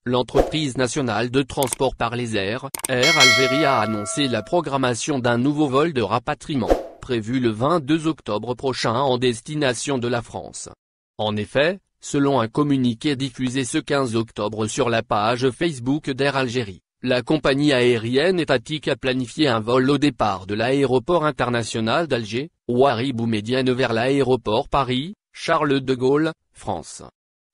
l'entreprise nationale de transport par les airs, Air Algérie a annoncé la programmation d'un nouveau vol de rapatriement, prévu le 22 octobre prochain en destination de la France. En effet, selon un communiqué diffusé ce 15 octobre sur la page Facebook d'Air Algérie, la compagnie aérienne étatique a planifié un vol au départ de l'aéroport international d'Alger, Ouari Boumedienne vers l'aéroport Paris, Charles de Gaulle, France.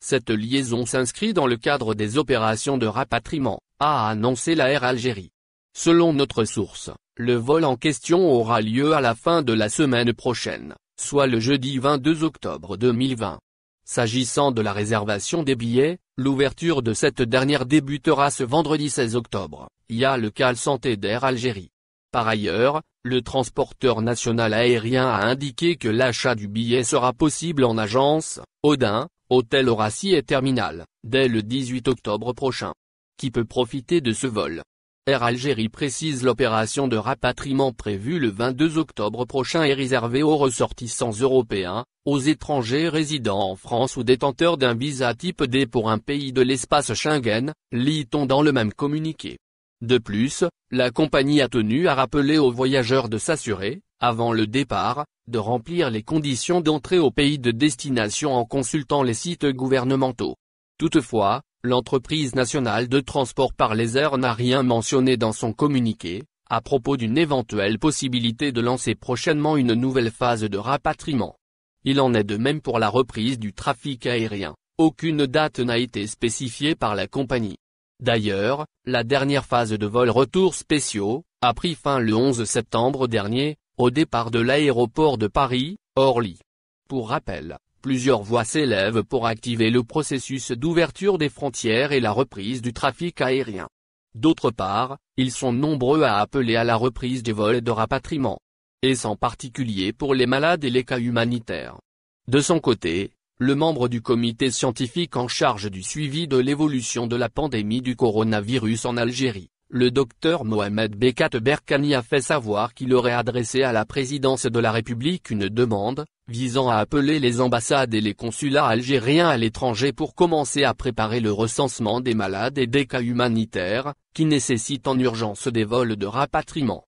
Cette liaison s'inscrit dans le cadre des opérations de rapatriement, a annoncé la Air Algérie. Selon notre source, le vol en question aura lieu à la fin de la semaine prochaine, soit le jeudi 22 octobre 2020. S'agissant de la réservation des billets, l'ouverture de cette dernière débutera ce vendredi 16 octobre, via le Call Santé d'Air Algérie. Par ailleurs, le transporteur national aérien a indiqué que l'achat du billet sera possible en agence, Odin, hôtel Horacie et terminal, dès le 18 octobre prochain. Qui peut profiter de ce vol? Air Algérie précise l'opération de rapatriement prévue le 22 octobre prochain est réservée aux ressortissants européens, aux étrangers résidant en France ou détenteurs d'un visa type D pour un pays de l'espace Schengen, lit-on dans le même communiqué. De plus, la compagnie a tenu à rappeler aux voyageurs de s'assurer, avant le départ, de remplir les conditions d'entrée au pays de destination en consultant les sites gouvernementaux. Toutefois, l'entreprise nationale de transport par les airs n'a rien mentionné dans son communiqué, à propos d'une éventuelle possibilité de lancer prochainement une nouvelle phase de rapatriement. Il en est de même pour la reprise du trafic aérien, aucune date n'a été spécifiée par la compagnie. D'ailleurs, la dernière phase de vols retour spéciaux, a pris fin le 11 septembre dernier, au départ de l'aéroport de Paris, Orly. Pour rappel, plusieurs voix s'élèvent pour activer le processus d'ouverture des frontières et la reprise du trafic aérien. D'autre part, ils sont nombreux à appeler à la reprise des vols de rapatriement. Et en particulier pour les malades et les cas humanitaires. De son côté, le membre du comité scientifique en charge du suivi de l'évolution de la pandémie du coronavirus en Algérie, le docteur Mohamed Bekat Berkani a fait savoir qu'il aurait adressé à la présidence de la République une demande, visant à appeler les ambassades et les consulats algériens à l'étranger pour commencer à préparer le recensement des malades et des cas humanitaires, qui nécessitent en urgence des vols de rapatriement.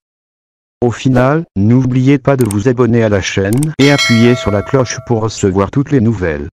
Au final, n'oubliez pas de vous abonner à la chaîne et appuyer sur la cloche pour recevoir toutes les nouvelles.